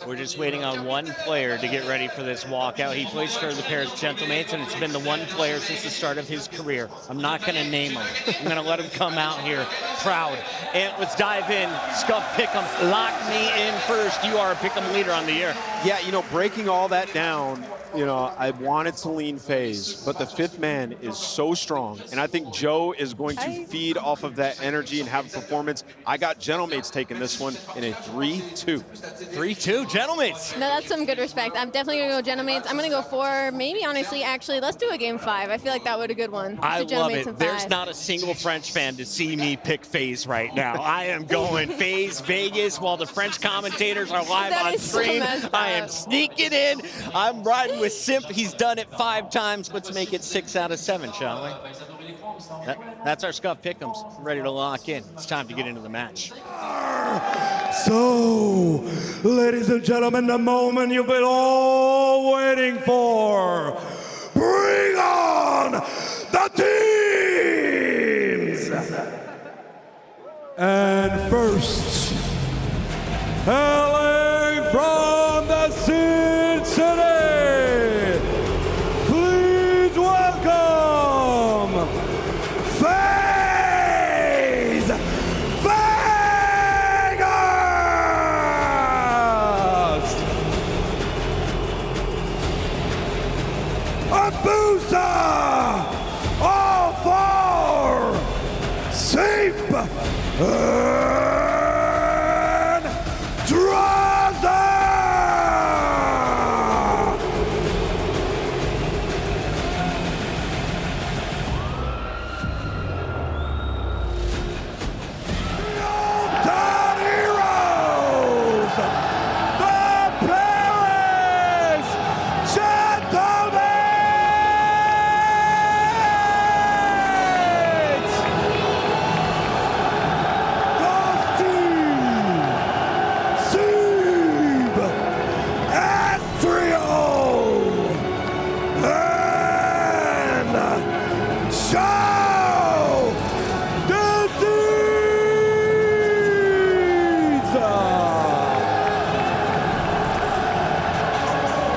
We're just waiting on one player to get ready for this walkout. He plays for the pair of Gentlemates, and it's been the one player since the start of his career. I'm not going to name him. I'm going to let him come out here proud. And let's dive in. Scuff Pick'em, lock me in first. You are a Pick'em leader on the year. Yeah, you know, breaking all that down, you know, I wanted to lean FaZe, but the fifth man is so strong, and I think Joe is going to feed off of that energy and have a performance. I got Gentlemates taking this one in a 3-2. 3-2, Gentlemates. No, that's some good respect. I'm definitely going to go Gentlemates. I'm going to go 4, maybe honestly, actually, let's do a game 5. I feel like that would be a good one. I love it. There's not a single French fan to see me pick FaZe right now. I am going FaZe Vegas while the French commentators are live on stream. I am sneaking in. I'm riding with Simp. He's done it 5 times. Let's make it 6 out of 7, shall we? That's our Scuff Pick'ems. Ready to lock in. It's time to get into the match. So, ladies and gentlemen, the moment you've been all waiting for. Bring on the teams! And first, hailing from the Sin City, please welcome FaZe Vegas! Abuzah all for Simp and Drazah!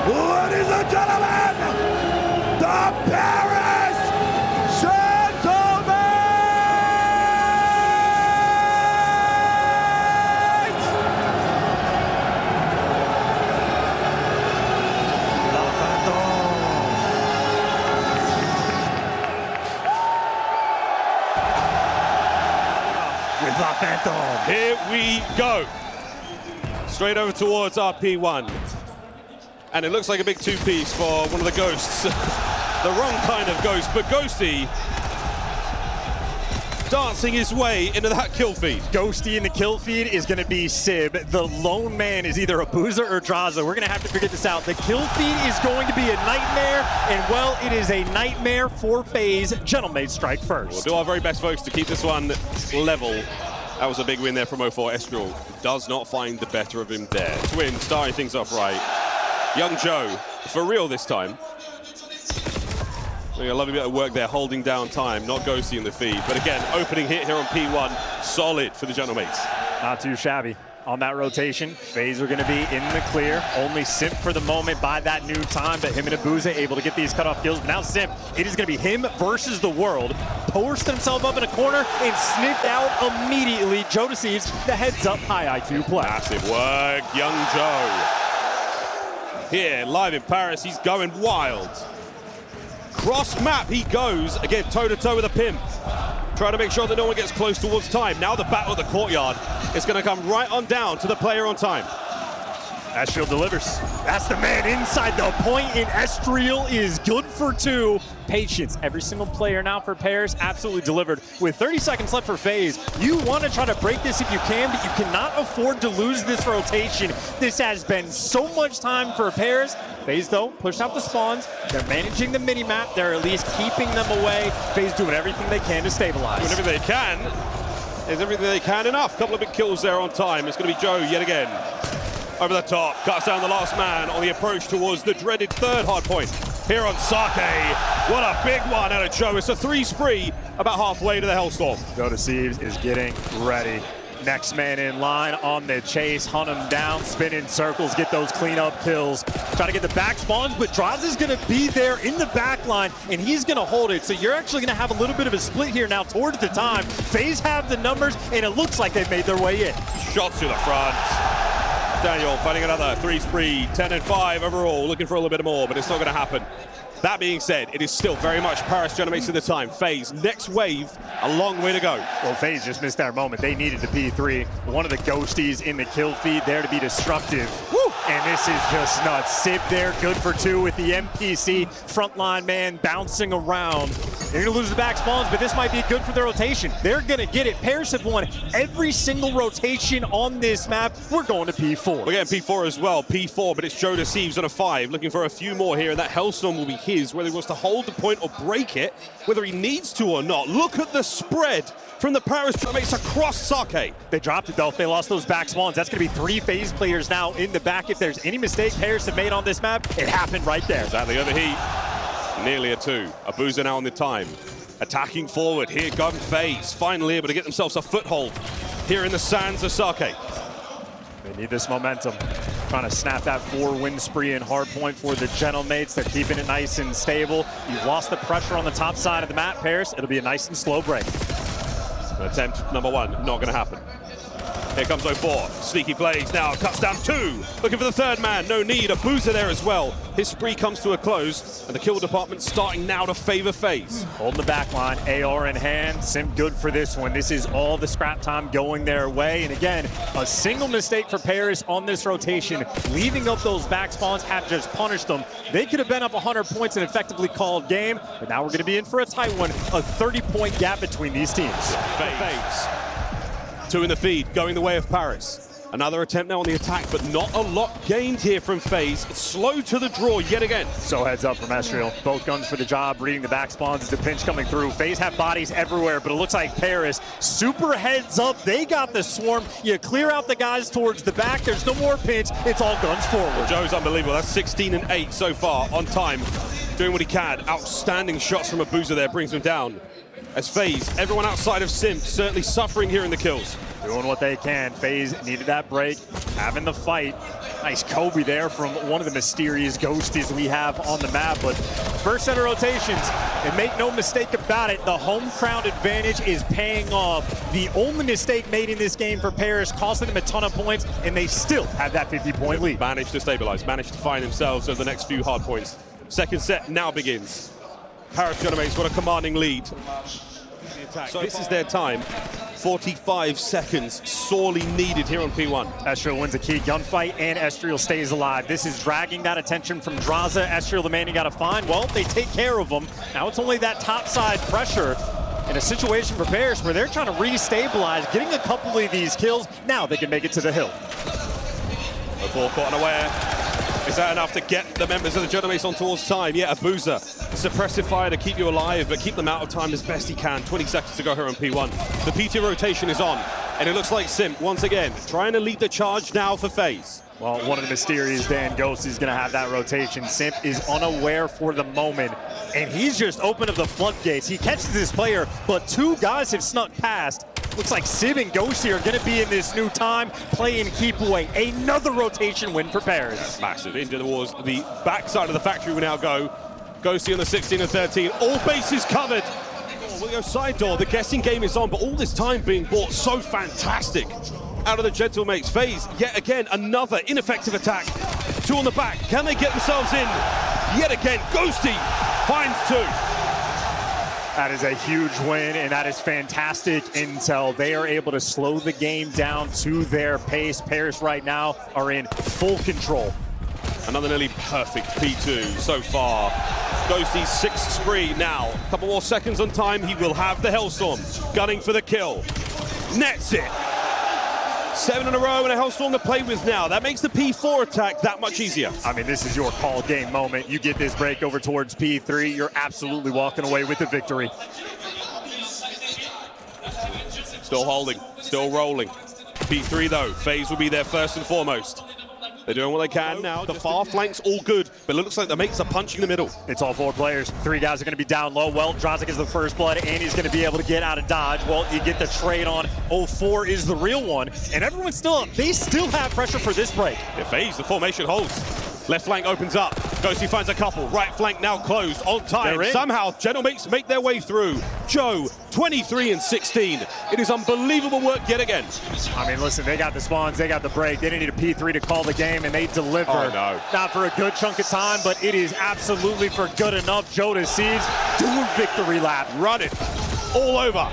Ladies and gentlemen, the Paris Gentlemen! La Phantom! With La Phantom! Here we go. Straight over towards our P1. And it looks like a big two-piece for one of the ghosts. The wrong kind of ghost, but Ghosty dancing his way into that kill feed. Ghosty in the kill feed is going to be Sib. The lone man is either Abuzah or Drazah. We're going to have to figure this out. The kill feed is going to be a nightmare, and well, it is a nightmare for FaZe. Gentlemates strike first. We'll do our very best, folks, to keep this one level. That was a big win there from 04. Estreal does not find the better of him there. Twin starting things off right. Young Joe, for real this time. Doing a lovely bit of work there, holding down time, not Ghosty in the feed. But again, opening hit here on P1, solid for the Gentlemates. Not too shabby. On that rotation, FaZe are going to be in the clear. Only Simp for the moment by that new time, but him and Abuzah able to get these cutoff kills. But now Simp, it is going to be him versus the world. Forced himself up in a corner and sniffed out immediately. JoeDeceives, the heads-up high IQ play. Massive work, young Joe. Here, live in Paris, he's going wild. Cross map, he goes, again, toe-to-toe with a pimp. Trying to make sure that no one gets close towards time. Now the battle of the courtyard is going to come right on down to the player on time. Estreal delivers. That's the man inside the point, and Estreal is good for 2. Patience. Every single player now for pairs absolutely delivered. With 30 seconds left for FaZe, you want to try to break this if you can, but you cannot afford to lose this rotation. This has been so much time for pairs. FaZe, though, pushed out the spawns. They're managing the mini-map. They're at least keeping them away. FaZe doing everything they can to stabilize. Doing everything they can. Is everything they can enough. Couple of big kills there on time. It's going to be Joe yet again. Over the top, cuts down the last man on the approach towards the dreaded third hard point. Here on Sake, what a big one out of Joe. It's a 3 spree about halfway to the Hellstorm. JoeDeceives is getting ready. Next man in line on the chase, hunt him down, spin in circles, get those cleanup kills. Try to get the back spawns, but Drazah's gonna be there in the back line, and he's gonna hold it. So you're actually gonna have a little bit of a split here now towards the time. FaZe have the numbers, and it looks like they've made their way in. Shots to the front. Daniel finding another 3 spree, 10 and 5 overall, looking for a little bit more, but it's not gonna happen. That being said, it is still very much Paris Genomates at the time. FaZe, next wave, a long way to go. Well, FaZe just missed their moment. They needed the P3. One of the ghosties in the kill feed there to be destructive. Woo! And this is just nuts. Simp there, good for 2 with the MPC. Frontline man bouncing around. They're gonna lose the back spawns, but this might be good for the rotation. They're gonna get it. Paris have won every single rotation on this map. We're going to P4. We're getting P4 as well. P4, but it's JoeDeceives on a 5, looking for a few more here, and that Hellstorm will be his, whether he wants to hold the point or break it, whether he needs to or not. Look at the spread from the Paris Genomates across Sake. They dropped it though. They lost those back spawns. That's going to be 3 FaZe players now in the back. If there's any mistake Paris have made on this map, it happened right there. Exactly, overheat. Nearly a 2. Abuzah now on the time. Attacking forward. Here come FaZe. Finally able to get themselves a foothold here in the sands of Sake. They need this momentum. Trying to snap that 4-win spree in Hardpoint for the Genomates. They're keeping it nice and stable. You've lost the pressure on the top side of the map, Paris. It'll be a nice and slow break. Attempt number 1, not going to happen. Here comes 04. Sneaky plays now, cuts down 2. Looking for the 3rd man, no need. Abuzah there as well. His spree comes to a close, and the kill department starting now to favor FaZe. Holding the back line, AR in hand. Simp good for this one. This is all the scrap time going their way. And again, a single mistake for Paris on this rotation, leaving up those back spawns, have just punished them. They could have been up 100 points and effectively called game, but now we're going to be in for a tight one. A 30-point gap between these teams. FaZe. 2 in the feed, going the way of Paris. Another attempt now on the attack, but not a lot gained here from FaZe. Slow to the draw yet again. So heads up from Estreal. Both guns for the job, reading the back spawns. The pinch coming through. FaZe have bodies everywhere, but it looks like Paris, super heads up. They got the swarm. You clear out the guys towards the back. There's no more pinch. It's all guns forward. Well, Joe's unbelievable. That's 16 and 8 so far on time. Doing what he can. Outstanding shots from Abuzah there, brings him down. As FaZe, everyone outside of Simp, certainly suffering here in the kills. Doing what they can. FaZe needed that break, having the fight. Nice Kobe there from one of the mysterious ghosties we have on the map. But first set of rotations, and make no mistake about it, the home crowd advantage is paying off. The only mistake made in this game for Paris, costing them a ton of points, and they still have that 50-point lead. Managed to stabilize, managed to find themselves over the next few hard points. Second set now begins. Paris Genomates got a commanding lead. So this is their time. 45 seconds, sorely needed here on P1. Estreal wins a key gunfight, and Estreal stays alive. This is dragging that attention from Drazah. Estreal, the man you got to find. Well, they take care of him. Now it's only that top side pressure in a situation for Paris where they're trying to re-stabilize, getting a couple of these kills. Now they can make it to the hill. The ball caught unaware. Is that enough to get the members of the Genomates on towards time? Yeah, Abuzah, suppressive fire to keep you alive, but keep them out of time as best he can. 20 seconds to go here on P1. The P2 rotation is on, and it looks like Simp, once again, trying to lead the charge now for FaZe. Well, one of the mysterious Ghosty is going to have that rotation. Simp is unaware for the moment, and he's just opened up the floodgates. He catches this player, but 2 guys have snuck past. Looks like Sib and Ghosty are going to be in this new time, play and keep away. Another rotation win for Paris. Massive into the walls. The backside of the factory will now go. Ghosty on the 16 and 13. All bases covered. We'll go side door. The guessing game is on, but all this time being bought so fantastic out of the Gentlemates. FaZe, yet again, another ineffective attack. 2 on the back. Can they get themselves in? Yet again, Ghosty finds 2. That is a huge win, and that is fantastic intel. They are able to slow the game down to their pace. Paris right now are in full control. Another nearly perfect P2 so far. Ghosty's 6th spree now. A couple more seconds on time. He will have the Hellstorm. Gunning for the kill. Nets it. 7 in a row and a Hellstorm to play with now. That makes the P4 attack that much easier. I mean, this is your call game moment. You get this break over towards P3, you're absolutely walking away with the victory. Still holding, still rolling. P3 though, FaZe will be there first and foremost. They're doing what they can now. The far flank's all good, but it looks like the mates are punching the middle. It's all 4 players. 3 guys are going to be down low. Well, Drazah is the first blood, and he's going to be able to get out of dodge. Well, you get the trade on. 04 is the real one, and everyone's still up. They still have pressure for this break. Yeah, FaZe, the formation holds. Left flank opens up. Ghosty finds a couple. Right flank now closed on time. Somehow, Gentlemates make their way through. Joe, 23 and 16. It is unbelievable work yet again. I mean, listen, they got the spawns, they got the break. They didn't need a P3 to call the game, and they deliver. Oh, no. Not for a good chunk of time, but it is absolutely for good enough. JoeDeceives doing victory lap. Run it all over.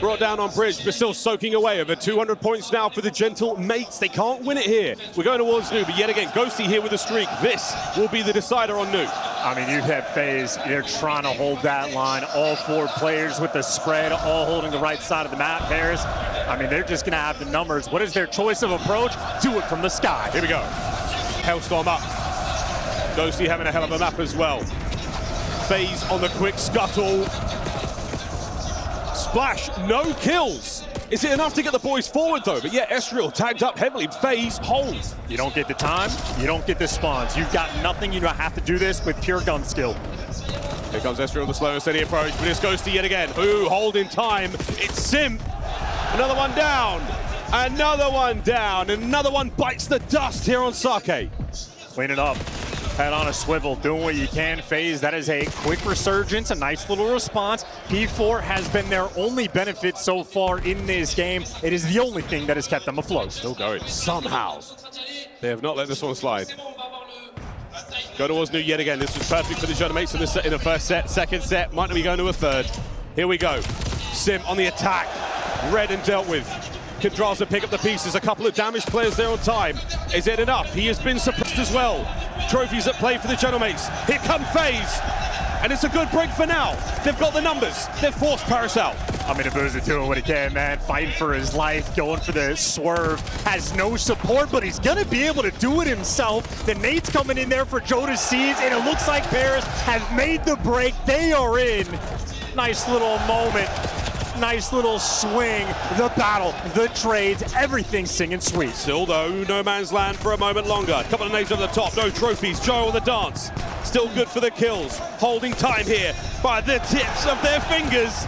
Brought down on bridge, but still soaking away. Over 200 points now for the Gentlemates. They can't win it here. We're going towards New, but yet again, Ghosty here with a streak. This will be the decider on New. I mean, you have FaZe. They're trying to hold that line. All 4 players with the spread, all holding the right side of the map. Paris, I mean, they're just going to have the numbers. What is their choice of approach? Do it from the sky. Here we go. Hellstorm up. Ghosty having a hell of a map as well. FaZe on the quick scuttle. Splash, no kills. Is it enough to get the boys forward though? But yeah, Estreal tagged up heavily. FaZe holds. You don't get the time, you don't get the spawns. You've got nothing. You don't have to do this with pure gun skill. Here comes Estreal, the slow and steady approach, but it's Ghosty yet again. Ooh, hold in time. It's Simp. Another one down. Another one down. Another one bites the dust here on Sake. Clean it up. Head on a swivel, doing what you can. FaZe, that is a quick resurgence, a nice little response. P4 has been their only benefit so far in this game. It is the only thing that has kept them afloat. Still going, somehow. They have not let this one slide. Go towards New yet again. This was perfect for the Gentlemates in the first set. Second set, might be going to a third. Here we go. Simp on the attack. Read and dealt with. Can Drazah pick up the pieces? A couple of damaged players there on time. Is it enough? He has been suppressed as well. Trophies at play for the Gentlemates. Here come FaZe. And it's a good break for now. They've got the numbers. They've forced Paris out. I mean, Abuzah doing what he can, man. Fighting for his life, going for the swerve. Has no support, but he's going to be able to do it himself. The nade's coming in there for JoeDeceives, and it looks like Paris has made the break. They are in. Nice little moment. Nice little swing, the battle, the trades, everything singing sweet. Still though, no man's land for a moment longer. A couple of nades over the top, no trophies. Joe on the dance, still good for the kills. Holding time here by the tips of their fingers.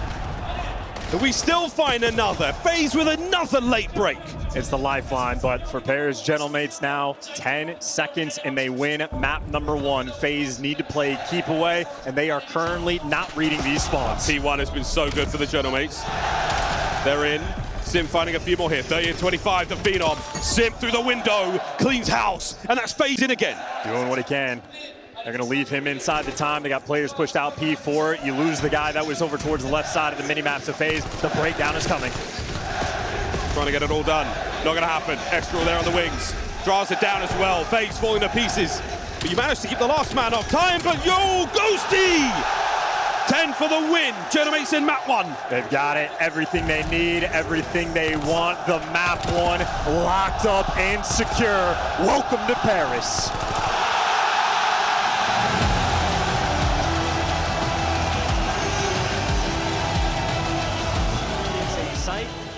We still find another. FaZe with another late break. It's the lifeline, but for Paris Gentlemates now, 10 seconds and they win map number 1. FaZe need to play keep away, and they are currently not reading these spawns. T1 has been so good for the Gentlemates. They're in. Simp finding a few more here. 30 and 25, the Phenom. Simp through the window, cleans house, and that's FaZe in again. Doing what he can. They're going to leave him inside the time. They got players pushed out P4. You lose the guy that was over towards the left side of the mini-maps of FaZe. The breakdown is coming. Trying to get it all done. Not going to happen. Estreal there on the wings. Draws it down as well. FaZe falling to pieces. But you managed to keep the last man off time, but yo, Ghosty! 10 for the win. Gentlemates in map 1. They've got it. Everything they need, everything they want. The map 1 locked up and secure. Welcome to Paris.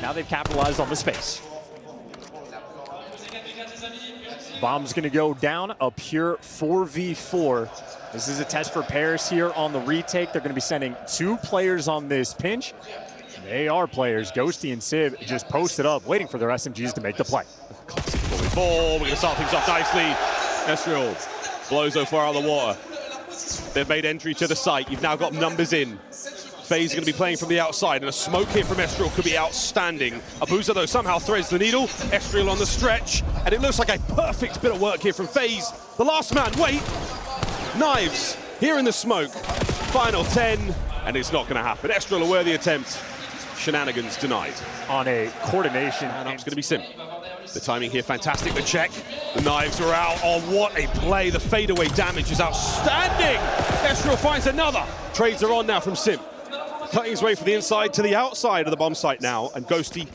Now they've capitalized on the space. Bomb's going to go down, a pure 4v4. This is a test for Paris here on the retake. They're going to be sending 2 players on this pinch. They are players. Ghosty and Civ just posted up, waiting for their SMGs to make the play. Classic 4v4. We're going to start things off nicely. Estreal blows 04 out of the water. They've made entry to the site. You've now got numbers in. FaZe is going to be playing from the outside, and a smoke here from Estreal could be outstanding. Abuzah, though, somehow threads the needle. Estreal on the stretch, and it looks like a perfect bit of work here from FaZe. The last man, wait! Knives, here in the smoke. Final 10, and it's not going to happen. Estreal, a worthy attempt. Shenanigans denied. On a coordination. And up's going to be Simp. The timing here, fantastic. The check. The knives are out. Oh, what a play. The fadeaway damage is outstanding. Estreal finds another. Trades are on now from Simp. Cutting his way from the inside to the outside of the bomb site now, and Ghosty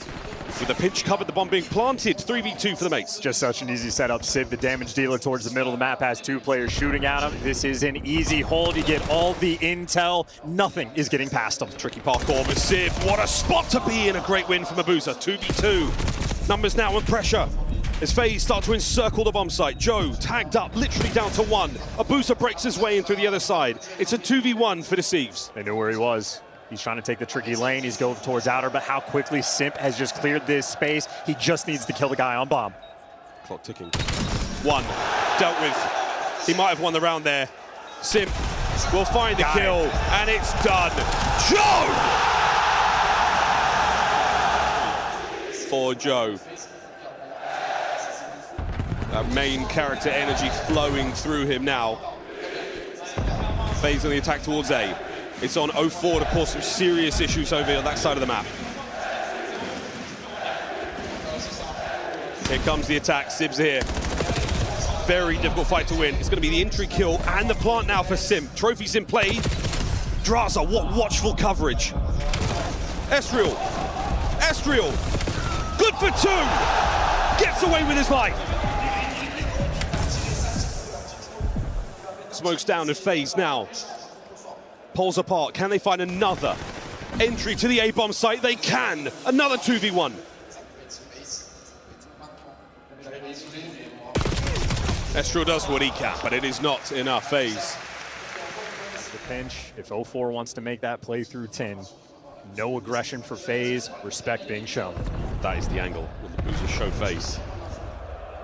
with the pinch covered, the bomb being planted. 3v2 for the mates. Just such an easy setup. Civ, the damage dealer towards the middle of the map, has 2 players shooting at him. This is an easy hold. You get all the intel. Nothing is getting past him. Tricky parkour with Civ. What a spot to be in. A great win from Abuzah. 2v2. Numbers now and pressure. As FaZe start to encircle the bomb site. Joe tagged up, literally down to 1. Abuzah breaks his way in through the other side. It's a 2v1 for Deceives. They knew where he was. He's trying to take the tricky lane. He's going towards outer, but how quickly Simp has just cleared this space. He just needs to kill the guy on bomb. Clock ticking. 1. Dealt with. He might have won the round there. Simp will find the kill, and it's done. Joe! For Joe. That main character energy flowing through him now. FaZe on the attack towards A. It's on 0-4 to cause some serious issues over on that side of the map. Here comes the attack. Sib's here. Very difficult fight to win. It's going to be the entry kill and the plant now for Simp. Trophies in play. Drazah, what watchful coverage. Estreal. Estreal. Good for 2. Gets away with his life. Smokes down at FaZe now. Pulls apart. Can they find another entry to the A-bomb site? They can. Another 2v1. Estreal does what he can, but it is not enough. FaZe. The pinch. If 0-4 wants to make that play through 10, no aggression for FaZe. Respect being shown. That is the angle. Will the Abuzah show face?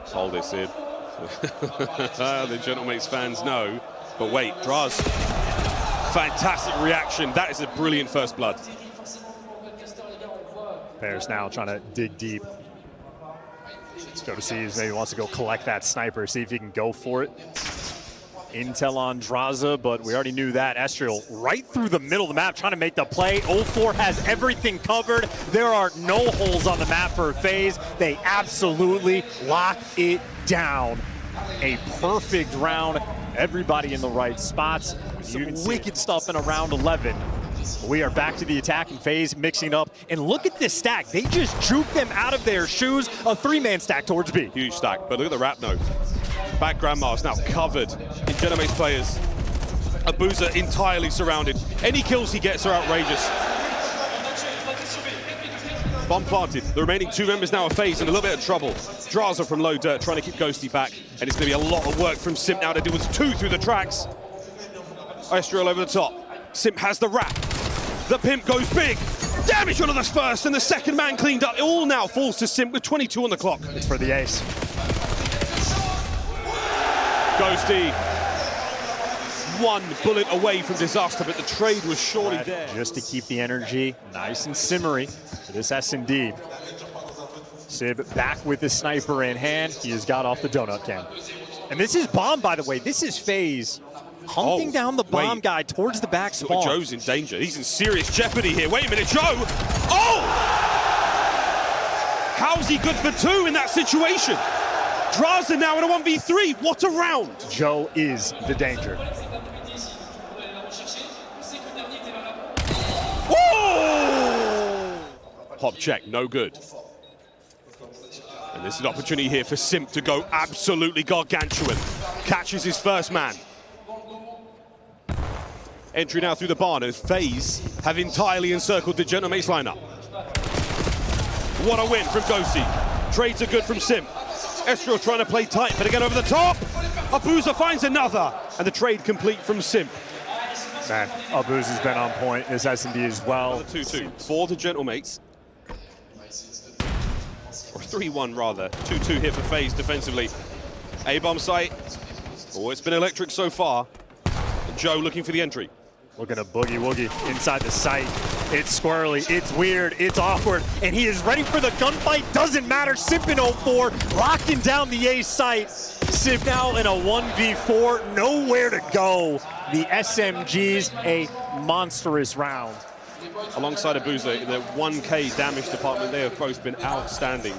Hold it, Sid. The Gentlemates fans know. But wait, Draz. Fantastic reaction. That is a brilliant first blood. Players now trying to dig deep. JoeDeceives maybe wants to go collect that sniper, see if he can go for it. Intel on Drazah, but we already knew that. Estreal right through the middle of the map trying to make the play. 0-4 has everything covered. There are no holes on the map for FaZe. They absolutely lock it down. A perfect round. Everybody in the right spots. Some wicked stuff in a round 11. We are back to the attack and FaZe mixing up. And look at this stack. They just juke them out of their shoes. A 3-man stack towards B. Huge stack, but look at the wrap note. Back Grandma's now covered in Gentlemates players. Abuzah entirely surrounded. Any kills he gets are outrageous. Bomb planted. The remaining 2 members now are FaZe in a little bit of trouble. Drazah from low dirt trying to keep Ghosty back. And it's going to be a lot of work from Simp now to deal with 2 through the tracks. Estreal over the top. Simp has the wrap. The pimp goes big. Damage onto the first, and the second man cleaned up. It all now falls to Simp with 22 on the clock. It's for the ace. Ghosty. 1 bullet away from disaster, but the trade was surely there. Just to keep the energy nice and simmery for this S&D. Sib back with the sniper in hand. He has got off the donut can. And this is bomb, by the way. This is FaZe hunting down the bomb guy towards the back spawn. Joe's in danger. He's in serious jeopardy here. Wait a minute, Joe. Oh! How's he good for 2 in that situation? Drazah now in a 1v3. What a round. Joe is the danger. Whoa! Hop check, no good. And this is an opportunity here for Simp to go absolutely gargantuan. Catches his first man. Entry now through the barn as FaZe have entirely encircled the Gentlemates lineup. What a win from Ghosty. Trades are good from Simp. Estreal trying to play tight, but again over the top. Abuzah finds another, and the trade complete from Simp. Man, Abuzah's been on point. This S&D as well. 2-2 for the Gentlemates. Or 3-1 rather. 2-2 here for FaZe defensively. A-bomb site. Oh, it's been electric so far. Joe looking for the entry. Looking at Boogie Woogie inside the site. It's squirrely, it's weird, it's awkward, and he is ready for the gunfight. Doesn't matter, Simp in 0-4, locking down the A site. Simp now in a 1v4, nowhere to go. The SMGs, a monstrous round. Alongside Abuzah in the 1K damage department, they have both been outstanding.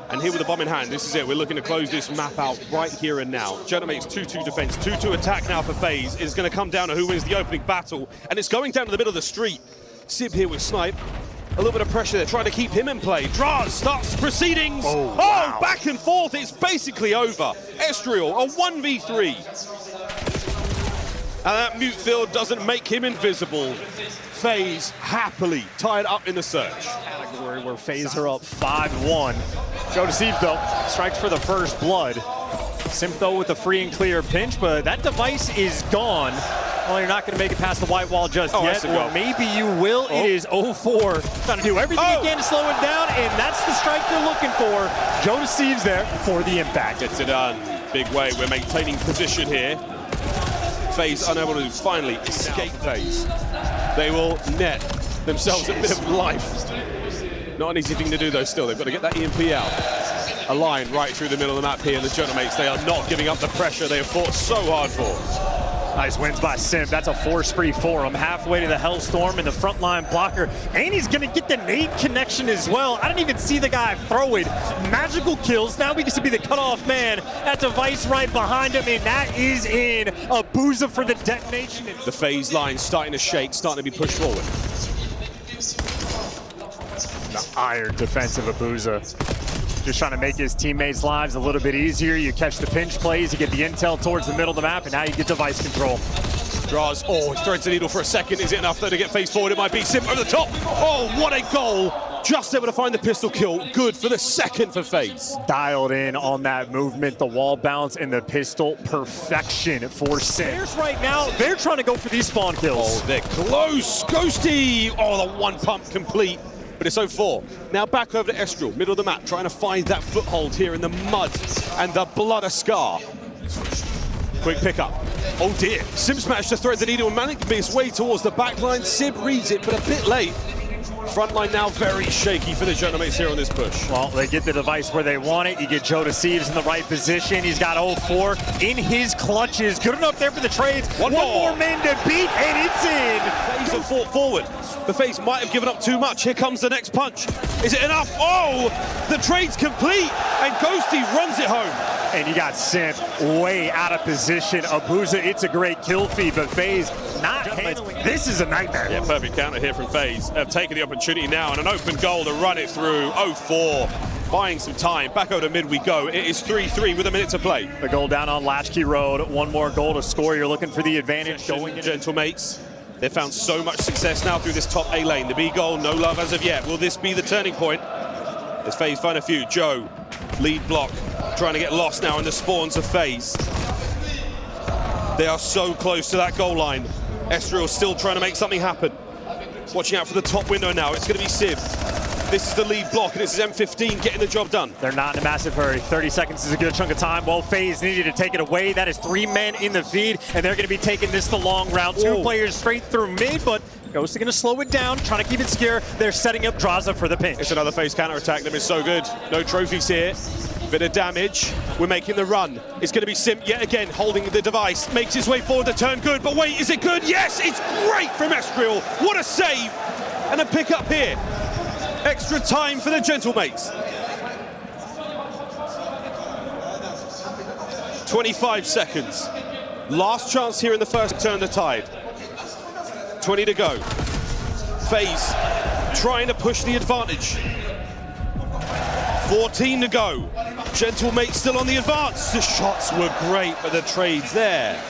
And here with the bomb in hand, this is it. We're looking to close this map out right here and now. Gentlemates 2-2 defense, 2-2 attack now for FaZe. It's going to come down to who wins the opening battle. And it's going down to the middle of the street. Sib here with Snipe. A little bit of pressure there, trying to keep him in play. Draz starts proceedings. Oh, wow. Back and forth. It's basically over. Estreal, a 1v3. And that mute field doesn't make him invisible. FaZe happily tied up in the search. Category where FaZe are up 5-1. JoeDeceives, though, strikes for the first blood. Simp, though, with a free and clear pinch, but that device is gone. Well, you're not going to make it past the white wall just yet, or maybe you will. It is 0-4. Trying to do everything he can to slow it down, and that's the strike you're looking for. JoeDeceives there for the impact. Gets it done. Big way. We're maintaining position here. FaZe unable to finally escape FaZe. They will net themselves a bit of life. Not an easy thing to do, though, still. They've got to get that EMP out. A line right through the middle of the map here. The Gentlemates, they are not giving up the pressure they have fought so hard for. Nice wins by Simp. That's a 4 spree for him. Halfway to the Hellstorm and the frontline blocker. And he's going to get the nade connection as well. I didn't even see the guy throw it. Magical kills. Now he gets to be the cutoff man. That device right behind him, and that is in. Abuzah for the detonation. The FaZe line starting to shake, starting to be pushed forward. The iron defense of Abuzah. Just trying to make his teammates' lives a little bit easier. You catch the pinch plays, you get the intel towards the middle of the map, and now you get device control. Draws, he threads the needle for a second. Is it enough though to get FaZe forward? It might be Simp over the top. Oh, what a goal. Just able to find the pistol kill. Good for the second for FaZe. Dialed in on that movement, the wall bounce, and the pistol perfection for Simp. Players right now, they're trying to go for these spawn kills. Oh, they're close. Ghosty. Oh, the one pump complete. But it's 0-4. Now back over to Estreal, middle of the map, trying to find that foothold here in the mud and the blood of Scar. Quick pickup. Oh dear, Simp's managed to thread the needle and managed to make his way towards the back line. Simp reads it, but a bit late. Frontline now very shaky for the Gentlemates here on this push. Well, they get the device where they want it. You get JoeDeceives in the right position. He's got 0-4 in his clutches. Good enough there for the trades. One more man to beat, and it's in. FaZe have fought forward. The FaZe might have given up too much. Here comes the next punch. Is it enough? Oh, the trade's complete, and Ghosty runs it home. And you got Simp way out of position. Abuzah, it's a great kill feed, but FaZe not handling. This is a nightmare. Yeah, perfect counter here from FaZe. Have taken the opportunity now and an open goal to run it through. 0-4, buying some time. Back over to mid we go. It is 3-3 with a minute to play. The goal down on Latchkey Road. One more goal to score. You're looking for the advantage going in. Gentlemates. They've found so much success now through this top A lane. The B goal, no love as of yet. Will this be the turning point? As FaZe find a few. Joe, lead block, trying to get lost now in the spawns of FaZe. They are so close to that goal line. Estreal still trying to make something happen. Watching out for the top window now. It's going to be Simp. This is the lead block, and this is M15 getting the job done. They're not in a massive hurry. 30 seconds is a good chunk of time. Well, FaZe needed to take it away. That is 3 men in the feed, and they're going to be taking this the long route. 2 players straight through mid, but Ghosty going to slow it down, trying to keep it secure. They're setting up Drazah for the pinch. It's another FaZe counter-attack. That is so good. No trophies here. Bit of damage. We're making the run. It's going to be Simp yet again, holding the device. Makes his way forward to turn good, but wait, is it good? Yes, it's great from Estreal. What a save. And a pick up here. Extra time for the Gentlemates. 25 seconds. Last chance here in the first, turn the tide. 20 to go. FaZe trying to push the advantage. 14 to go. Gentlemates still on the advance. The shots were great, but the trades there.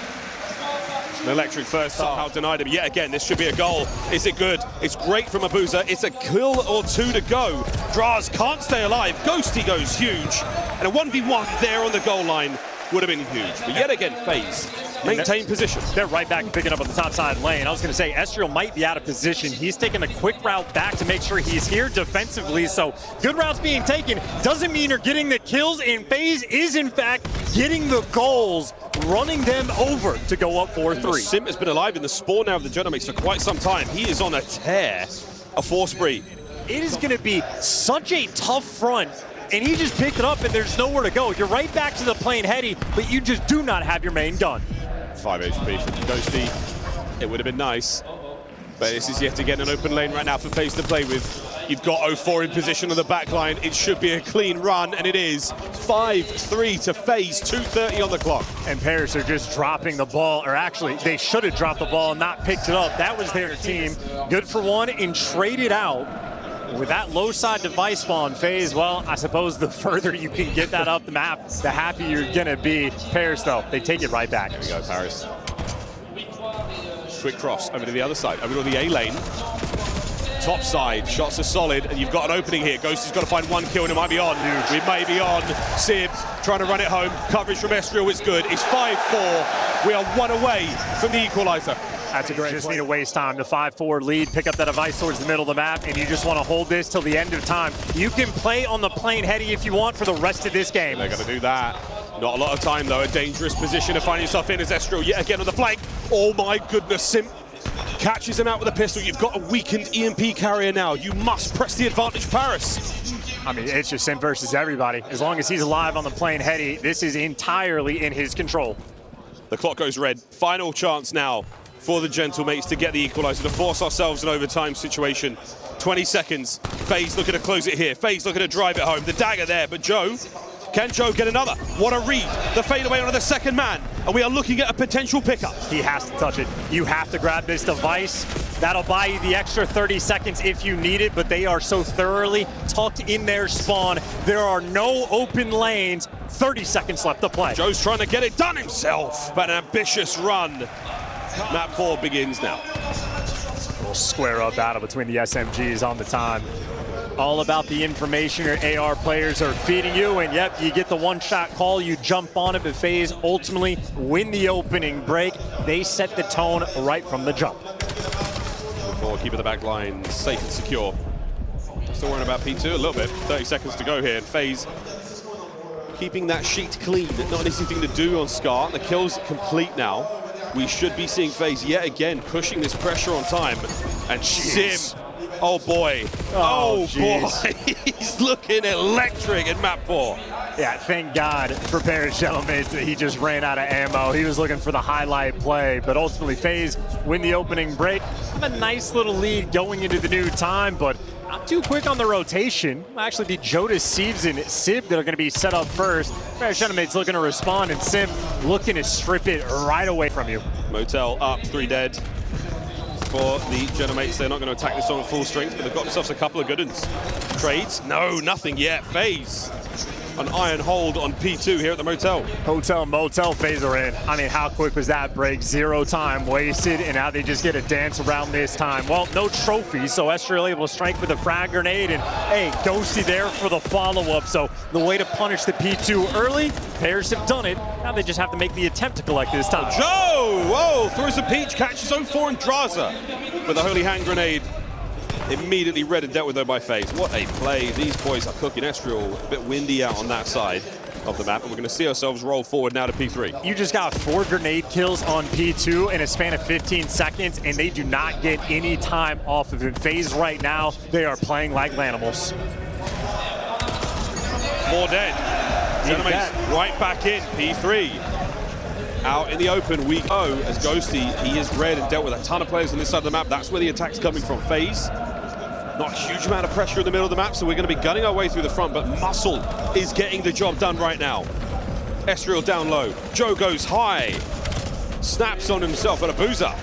An electric first somehow denied him. Yet again, this should be a goal. Is it good? It's great from Abuzah. It's a kill or 2 to go. Draz can't stay alive. Ghosty goes huge. And a 1v1 there on the goal line would have been huge. But yet again, FaZe maintain position. They're right back and picking up on the top side lane. I was going to say, Estreal might be out of position. He's taking a quick route back to make sure he's here defensively. So good routes being taken doesn't mean they're getting the kills. And FaZe is, in fact, getting the goals, running them over to go up 4-3. Simp has been alive in the spawn now of the Gentlemates for quite some time. He is on a tear, a 4 spree. It is going to be such a tough front. And he just picked it up, and there's nowhere to go. You're right back to the plane heady, but you just do not have your main gun. 5 HP for Ghosty. It would have been nice, but this is yet again an open lane right now for FaZe to play with. You've got 0-4 in position on the back line. It should be a clean run, and it is. 5-3 to FaZe, 2:30 on the clock. And Paris are just dropping the ball, or actually, they should have dropped the ball and not picked it up. That was their team. Good for one and traded out. With that low side device spawn, FaZe, well, I suppose the further you can get that up the map, the happier you're gonna be. Paris, though, they take it right back. There we go, Paris. Quick cross over to the other side, over to the A lane. Top side, shots are solid, and you've got an opening here. Ghosty's got to find one kill, and it might be on. We may be on. Simp trying to run it home. Coverage from Estreal is good. It's 5-4. We are one away from the equalizer. That's a great play. Just need to waste time. The 5-4 lead, pick up that device towards the middle of the map, and you just want to hold this till the end of time. You can play on the plane heady if you want for the rest of this game. They're going to do that. Not a lot of time, though. A dangerous position to find yourself in as Estreal yet again on the flank. Oh, my goodness. Simp catches him out with a pistol. You've got a weakened EMP carrier now. You must press the advantage, Paris. I mean, it's just Simp versus everybody. As long as he's alive on the plane heady, this is entirely in his control. The clock goes red. Final chance now for the Gentlemates to get the equalizer, to force ourselves an overtime situation. 20 seconds. FaZe looking to close it here. FaZe looking to drive it home. The dagger there, but Joe, can Joe get another? What a read. The fadeaway onto the second man, and we are looking at a potential pickup. He has to touch it. You have to grab this device. That'll buy you the extra 30 seconds if you need it, but they are so thoroughly tucked in their spawn. There are no open lanes. 30 seconds left to play. Joe's trying to get it done himself, but an ambitious run. Map 4 begins now. A little square up battle between the SMGs on the time. All about the information your AR players are feeding you, and yep, you get the one-shot call, you jump on it, but FaZe ultimately win the opening break. They set the tone right from the jump. Before keeping the back line safe and secure. Still worrying about P2 a little bit. 30 seconds to go here, and FaZe keeping that sheet clean. Not an easy thing to do on Scar. The kill's complete now. We should be seeing FaZe yet again pushing this pressure on time. And Simp, oh boy, oh boy, he's looking electric in map 4. Yeah, thank God for Paris Gentlemen that he just ran out of ammo. He was looking for the highlight play, but ultimately FaZe win the opening break. Have a nice little lead going into the new time, but not too quick on the rotation. It'll actually be JoeDeceives and Simp that are going to be set up first. Paris Gentlemen's looking to respond, and Simp looking to strip it right away from you. Motel up, 3 dead. For the Gentlemates, they're not going to attack this on full strength, but they've got themselves a couple of good ones. Trades? No, nothing yet. FaZe, an iron hold on P2 here at the Motel. Hotel, motel, FaZe are in. I mean, how quick was that break? 0 time wasted, and now they just get a dance around this time. Well, no trophy, so Estreal able to strike with a frag grenade, and hey, Ghosty there for the follow-up. So the way to punish the P2 early, pairs have done it. Now they just have to make the attempt to collect this time. Joe, whoa, throws a peach, catches 04 and Drazah with a holy hand grenade. Immediately read and dealt with though by FaZe. What a play. These boys are cooking. Estreal a bit windy out on that side of the map, and we're going to see ourselves roll forward now to P3. You just got 4 grenade kills on P2 in a span of 15 seconds, and they do not get any time off of it. FaZe right now, they are playing like animals. 4 dead. Gentlemates right back in P3. Out in the open we go as Ghosty. He is read and dealt with a ton of players on this side of the map. That's where the attack's coming from. FaZe, not a huge amount of pressure in the middle of the map, so we're going to be gunning our way through the front, but Muscle is getting the job done right now. Estreal down low. Joe goes high. Snaps on himself at Abuzah.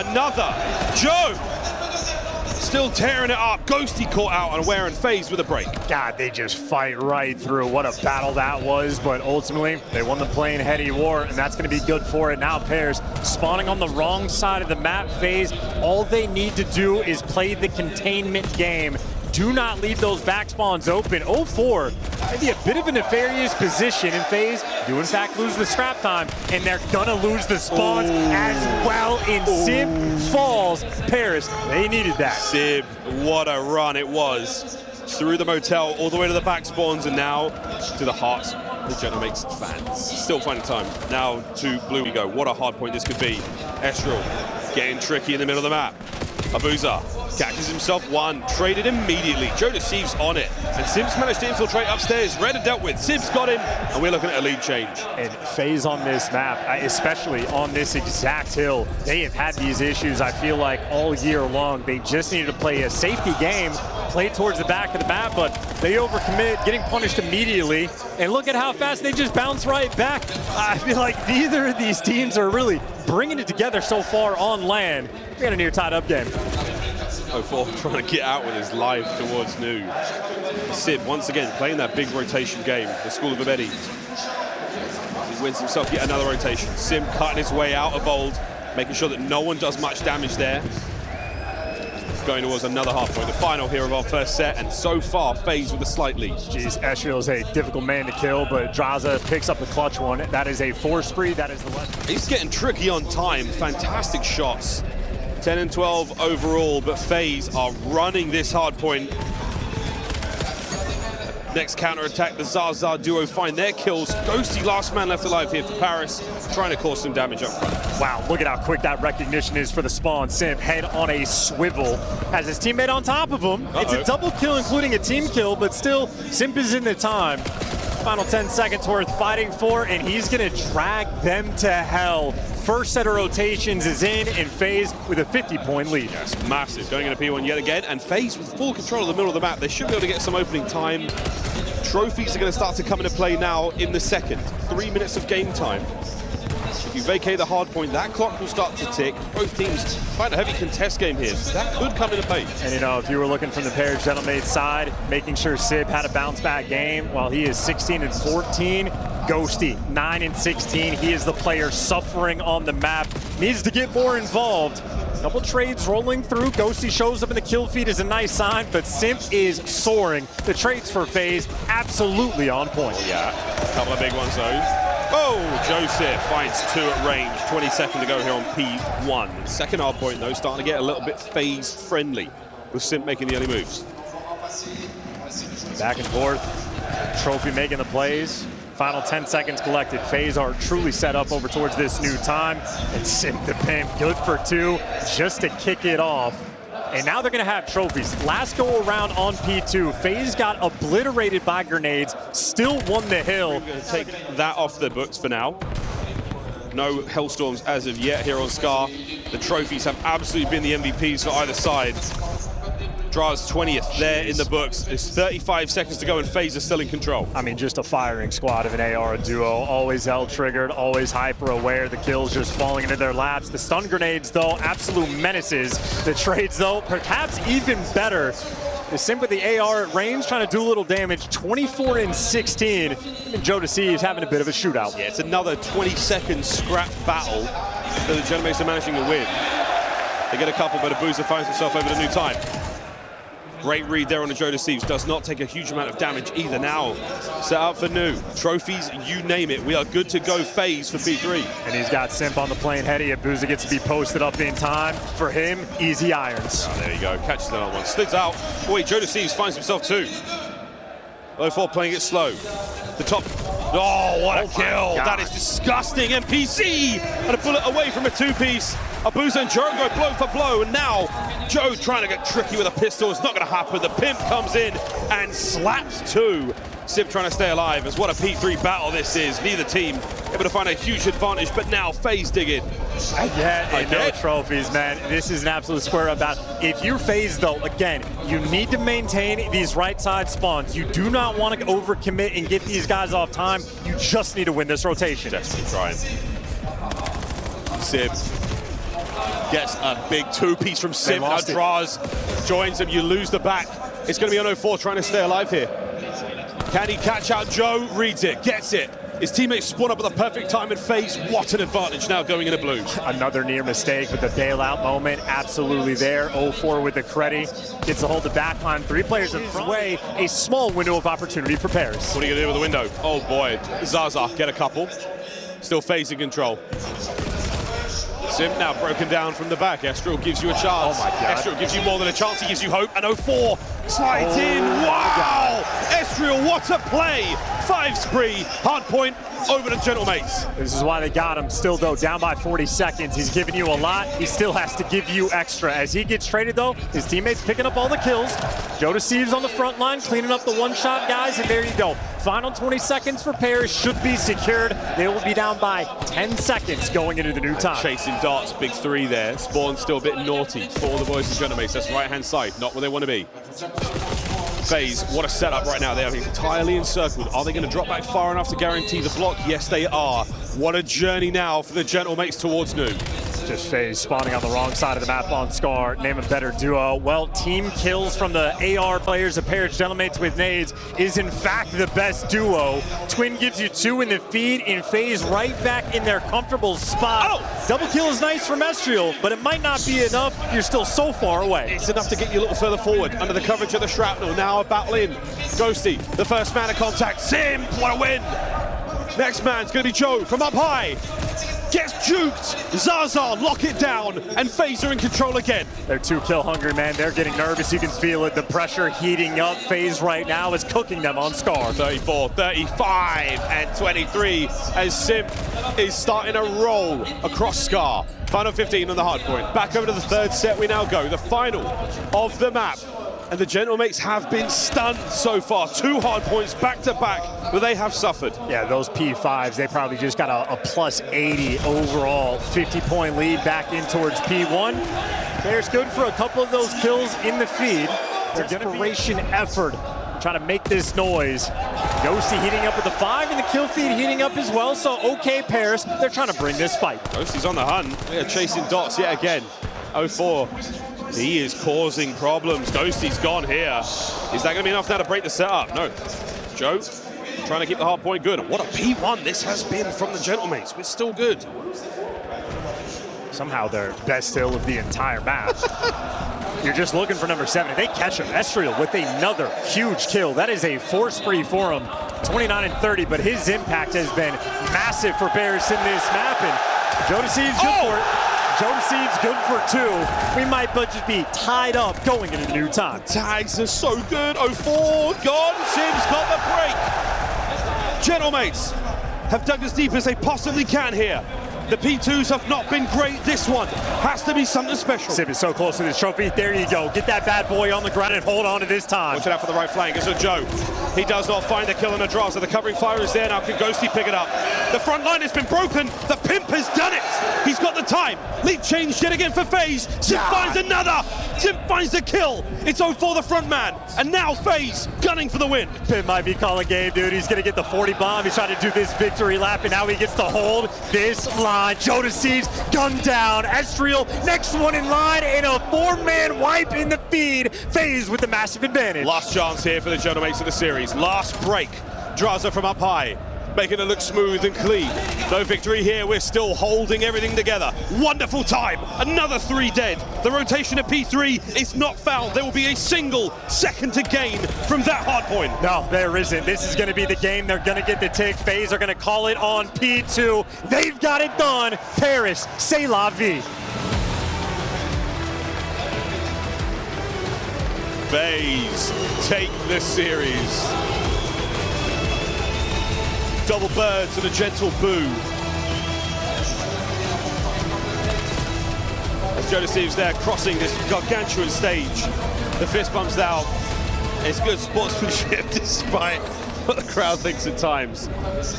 Another. Joe still tearing it up. Ghosty caught out unaware and FaZe with a break. God, they just fight right through. What a battle that was, but ultimately they won the plane heady war, and that's going to be good for it. Now pairs spawning on the wrong side of the map. FaZe, all they need to do is play the containment game. Do not leave those back spawns open. 04, maybe a bit of a nefarious position, and FaZe do in fact lose the scrap time, and they're gonna lose the spawns as well. In Simp falls. Paris, they needed that. Simp, what a run it was. Through the Motel, all the way to the back spawns, and now to the hearts of the Gentlemates fans. Still finding time. Now to blue we go. What a hard point this could be. Estreal getting tricky in the middle of the map. Abuzah catches himself one, traded immediately. JoeDeceives on it, and Simp's managed to infiltrate upstairs. Red and dealt with. Simp's got him, and we're looking at a lead change. And FaZe on this map, especially on this exact hill, they have had these issues, I feel like, all year long. They just needed to play a safety game, play towards the back of the map, but they overcommit, getting punished immediately. And look at how fast they just bounce right back. I feel like neither of these teams are really bringing it together so far on land. We got a near tied up game. 04 trying to get out with his life towards New. Simp once again playing that big rotation game, the School of Abedi. He wins himself yet another rotation. Simp cutting his way out of old. making sure that no one does much damage there. Going towards another half point, the final here of our first set, and so far, FaZe with a slight lead. Jeez, Estreal is a difficult man to kill, but Drazah picks up the clutch one. That is a 4 spree, that is the left. He's getting tricky on time, fantastic shots. 10 and 12 overall, but FaZe are running this hard point. Next counter-attack, the Drazah duo find their kills. Ghosty, last man left alive here for Paris, trying to cause some damage up front. Wow, look at how quick that recognition is for the spawn. Simp, head on a swivel, has his teammate on top of him. It's a double kill, including a team kill, but still, Simp is in the time. Final 10 seconds worth fighting for, and he's gonna drag them to hell. First set of rotations is in, and FaZe with a 50-point lead. Yes, massive. Going into P1 yet again, and FaZe with full control of the middle of the map. They should be able to get some opening time. Trophies are going to start to come into play now in the second. 3 minutes of game time. If you vacate the hard point, that clock will start to tick. Both teams find a heavy contest game here. That could come into play. And you know, if you were looking from the Paris Gentleman's side, making sure Simp had a bounce-back game while he is 16 and 14. Ghosty, 9 and 16. He is the player suffering on the map. Needs to get more involved. Couple trades rolling through. Ghosty shows up in the kill feed is a nice sign, but Simp is soaring. The trades for FaZe absolutely on point. Yeah, a couple of big ones though. Oh, Joseph finds 2 at range. 20 seconds to go here on P1. Second hard point though, starting to get a little bit FaZe friendly with Simp making the early moves. Back and forth. Trophy making the plays. Final 10 seconds collected. FaZe are truly set up over towards this new time. And Simp the pimp, good for 2, just to kick it off. And now they're gonna have trophies. Last go around on P2, FaZe got obliterated by grenades, still won the hill. We're gonna take that off the books for now. No Hellstorms as of yet here on Scar. The trophies have absolutely been the MVPs for either side. Drazah's 20th there in the books. There's 35 seconds to go and FaZe is still in control. I mean, just a firing squad of an AR duo. Always L-triggered, always hyper-aware. The kills just falling into their laps. The stun grenades, though, absolute menaces. The trades, though, perhaps even better. The Simp with the AR at range trying to do a little damage. 24 and 16. And JoeDeceives having a bit of a shootout. Yeah, it's another 20-second scrap battle that the Gentlemen are managing to win. They get a couple, but Abuzah finds himself over the new time. Great read there on the JoeDeceives. Does not take a huge amount of damage either now. Set up for new. Trophies, you name it. We are good to go FaZe for P3. And he's got Simp on the plane heady. Abuzah gets to be posted up in time. For him, easy irons. Oh, there you go. Catches another one. Slids out. Boy, JoeDeceives finds himself 2. Low 4 playing it slow. The top. Oh, what a kill. That is disgusting. MPC. And a bullet away from a 2-piece. Abuzah and Joe go blow for blow, and now Joe trying to get tricky with a pistol. It's not going to happen. The pimp comes in and slaps 2. Simp trying to stay alive, as what a P3 battle this is. Neither team able to find a huge advantage, but now FaZe dig in. Again, no trophies, man. This is an absolute square up battle. If you're FaZe, though, again, you need to maintain these right side spawns. You do not want to overcommit and get these guys off time. You just need to win this rotation. Desperately trying. Simp gets a big 2-piece from Simp. Now Drazah joins him. You lose the back. It's going to be on 04 trying to stay alive here. Can he catch out Joe? Reads it, gets it. His teammates spawn up at the perfect time, and FaZe, what an advantage now going into blue. Another near mistake with the bailout moment, absolutely there. 04 with the credit, gets a hold of the backline. 3 players in front way, a small window of opportunity for Paris. What are you gonna do with the window? Oh boy, Drazah get a couple. Still FaZe in control. Simp now broken down from the back. Estreal gives you a chance. Oh my God. Estreal gives you more than a chance. He gives you hope. And 04 slides in. Wow! Estreal, what a play! 5 spree. Hard point over to Gentlemates. This is why they got him. Still, though, down by 40 seconds. He's giving you a lot. He still has to give you extra. As he gets traded, though, his teammates picking up all the kills. JoeDeceives on the front line, cleaning up the one-shot guys, and there you go. Final 20 seconds for Paris should be secured. They will be down by 10 seconds going into the new time. Chasing darts, big 3 there. Spawn still a bit naughty for the boys and Gentlemates. That's right-hand side, not where they want to be. FaZe, what a setup right now. They are entirely encircled. Are they going to drop back far enough to guarantee the block? Yes, they are. What a journey now for the Gentlemates towards new. Just FaZe spawning on the wrong side of the map on Scar. Name a better duo. Well, team kills from the AR players of pairs gentlemates with nades is in fact the best duo. Twin gives you 2 in the feed, and FaZe right back in their comfortable spot. Oh! Double kill is nice from Estreal, but it might not be enough. You're still so far away. It's enough to get you a little further forward under the coverage of the shrapnel. Now battling Ghosty, the first man of contact. Simp, what a win! Next man's gonna be Joe from up high. Gets juked. Drazah lock it down, and FaZe are in control again. They're 2 kill hungry, man. They're getting nervous. You can feel it. The pressure heating up. FaZe right now is cooking them on Scar. 34, 35, and 23 as Simp is starting to roll across Scar. Final 15 on the hard point. Back over to the third set we now go. The final of the map. And the Gentlemates have been stunned so far. 2 hard points back to back, but they have suffered. Yeah, those P5s, they probably just got a plus 80 overall. 50-point lead back in towards P1. Bears good for a couple of those kills in the feed. Desperation effort, trying to make this noise. Ghosty heating up with the 5 and the kill feed heating up as well. So okay, Paris, they're trying to bring this fight. Ghosty's on the hunt. They're chasing dots yet again. 0-4. He is causing problems. Ghosty's gone here. Is that going to be enough now to break the setup? No. Joe trying to keep the hard point good. What a P1 this has been from the Gentlemates. We're still good. Somehow their best kill of the entire map. You're just looking for number 7. They catch him. Estreal with another huge kill. That is a 4 spree for him. 29 and 30, but his impact has been massive for Bears in this map. And JoeDeceives good for it. JoeDeceives good for 2. We might just be tied up going into new time. Tags are so good. 0-4 gone. Sim's got the break. Gentlemates have dug as deep as they possibly can here. The P2s have not been great. This one has to be something special. Simp is so close to this trophy. There you go. Get that bad boy on the ground and hold on to this time. Watch it out for the right flank. It's a Joe. He does not find the kill on Drazah. The covering fire is there now. Can Ghosty pick it up? The front line has been broken. The Pimp has done it. He's got the time. Lead change yet again for FaZe. Simp finds another. Simp finds the kill. It's 0-4 the front man. And now FaZe gunning for the win. Pimp might be calling game, dude. He's going to get the 40 bomb. He's trying to do this victory lap, and now he gets to hold this line. JoeDeceives gunned down. Estreal next one in line, and a 4-man wipe in the feed. FaZe with the massive advantage. Last chance here for the Gentlemates of the series. Last break. Drazah from up high, making it look smooth and clean. No victory here. We're still holding everything together. Wonderful time. Another 3 dead. The rotation of P3 is not fouled. There will be a single second to gain from that hard point. No, there isn't. This is going to be the game. They're going to get the tick. FaZe are going to call it on P2. They've got it done. Paris, c'est la vie. FaZe take this series. Double birds and a gentle boo. As JoeDeceives there crossing this gargantuan stage. The fist bumps out. It's good sportsmanship despite what the crowd thinks at times.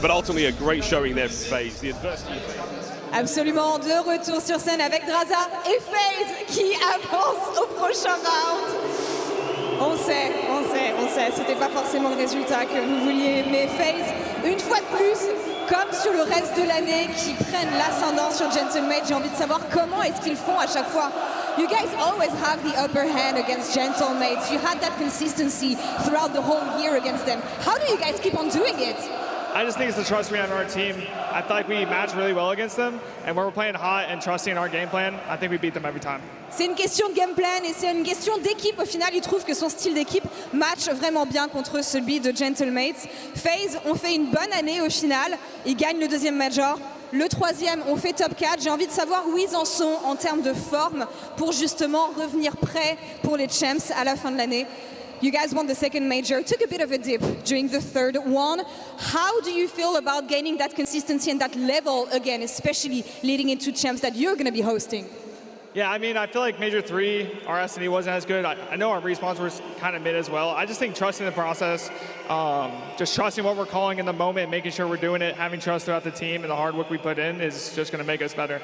But ultimately a great showing there for FaZe. The adversity of FaZe. Absolument, de retour sur scène avec Drazah et FaZe qui avance au prochain round. On sait, c'était pas forcément le résultat que vous vouliez, mais FaZe, une fois de plus, comme sur le reste de l'année, qui prennent l'ascendant sur Gentlemate, j'ai envie de savoir comment est-ce qu'ils font à chaque fois. You guys always have the upper hand against Gentlemates. You had that consistency throughout the whole year against them. How do you guys keep on doing it? I just think it's the trust we have in our team. I feel like we match really well against them, and when we're playing hot and trusting in our game plan, I think we beat them every time. C'est une question de game plan et c'est une question d'équipe. Au final, il trouve que son style d'équipe match vraiment bien contre celui de Gentlemates. FaZe ont fait une bonne année au final. Ils gagnent le 2e major. Le 3e, on fait top 4. J'ai envie de savoir où ils en sont en termes de forme pour justement revenir prêts pour les champs à la fin de l'année. You guys won the 2nd major, took a bit of a dip during the 3rd one. How do you feel about gaining that consistency and that level again, especially leading into champs that you're going to be hosting? Yeah, I mean, I feel like Major 3, our S&E wasn't as good. I know our respawns were kind of mid as well. I just think trusting the process, just trusting what we're calling in the moment, making sure we're doing it, having trust throughout the team, and the hard work we put in is just going to make us better.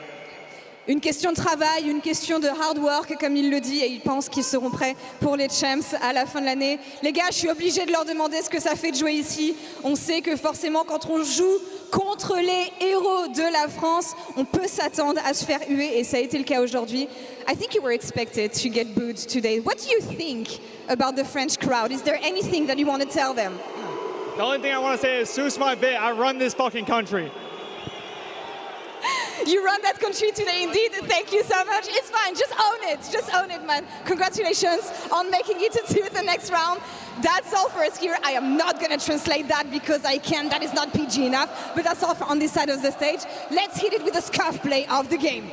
Une question de travail, une question de hard work, comme il le dit, et il pense qu'ils seront prêts pour les champs à la fin de l'année. Les gars, je suis obligée de leur demander ce que ça fait de jouer ici. On sait que forcément, quand on joue contre les héros de la France, on peut s'attendre à se faire huer, et ça a été le cas aujourd'hui. I think you were expected to get booed today. What do you think about the French crowd? Is there anything that you want to tell them? The only thing I want to say is, suce my bit, I run this fucking country. You run that country today, indeed. Thank you so much. It's fine. Just own it, man. Congratulations on making it to the next round. That's all for us here. I am not going to translate that because I can't. That is not PG enough. But that's all for on this side of the stage. Let's hit it with the scuff play of the game.